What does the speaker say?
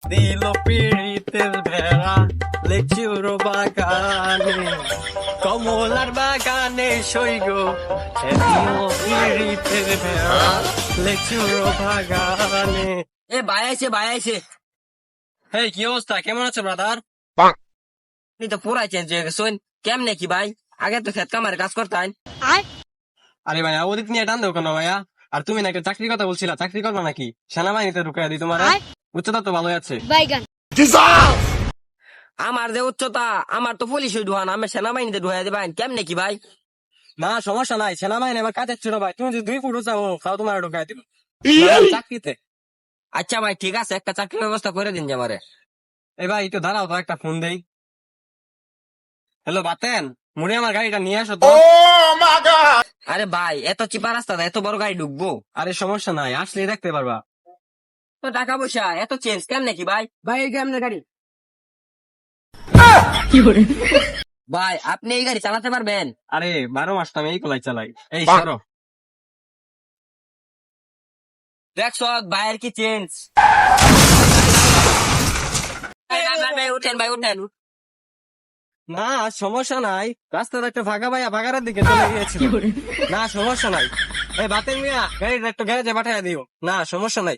দিল পিড়িতের ভেড়া লেচুর বাগানে, কমলার বাগানে সইগ দিল পিড়িতের ভেড়া লেচুর বাগানে। এ ভাই আইছে ভাই আইছে। হেই, কি অবস্থা? কেমন আছো ব্রাদার? আপনি তো পুরাই চেঞ্জ হয়ে গেছেন। কেমনে কি ভাই? আগে তো খেত কামারে কাজ করতেন। আরে ভাইয়া, ওদিক নিয়ে টান দেও কেন ভাইয়া? আর তুমি না একটা চাকরির কথা বলছিলা, চাকরি করবা নাকি? সেনাবাহিনীতে ঢুকাই দিই তোমার। উচ্চতা তো ভালোই আছে। বাইগান আমার যে উচ্চতা, আমার তো পুলিশে ঢুয়ান, আমি সেনাবাহিনীতে ঢুয়াই দেবেন। কেমনে কি ভাই? না সমস্যা নাই, সেনাবাহিনী আমার কাজের ছিল ভাই। তুমি যদি 2 ফুট চাও তাও তোমার ঢুকাই দিব চাকরিতে। আচ্ছা ভাই ঠিক আছে, একটা চাকরির ব্যবস্থা করে দিন যে আমারে। এই ভাই একটু দাঁড়াও তো, একটা ফোন দেই। হ্যালো বাতেন, মুড়ে আমার গাড়িটা নিয়ে আসো তো। আরে ভাই, এত চিপা রাস্তা এত বড় গাড়ি ঢুকবো? আরে সমস্যা নাই, আসলেই দেখতে পারবা। তো টাকা পয়সা এত চেঞ্জ কেমনে কি ভাই? ভাই এই কেমনে গাড়ি? ভাই আপনি এই গাড়ি চালাতে পারবেন? আরে 12 মাস তো আমি এই কলাই চালাই। এই সরো। দেখছো ভাইয়ের কি চেঞ্জ? উঠেন ভাই উঠেন। না সমস্যা নাই, রাস্তার একটা ফাঁকা ভাইয়া ফাঁকার দিকে চলে গিয়েছিল। না সমস্যা নাই। এই বাতেন মিয়া, গাড়িটা একটু গ্যারেজে পাঠিয়ে দিও। না সমস্যা নাই।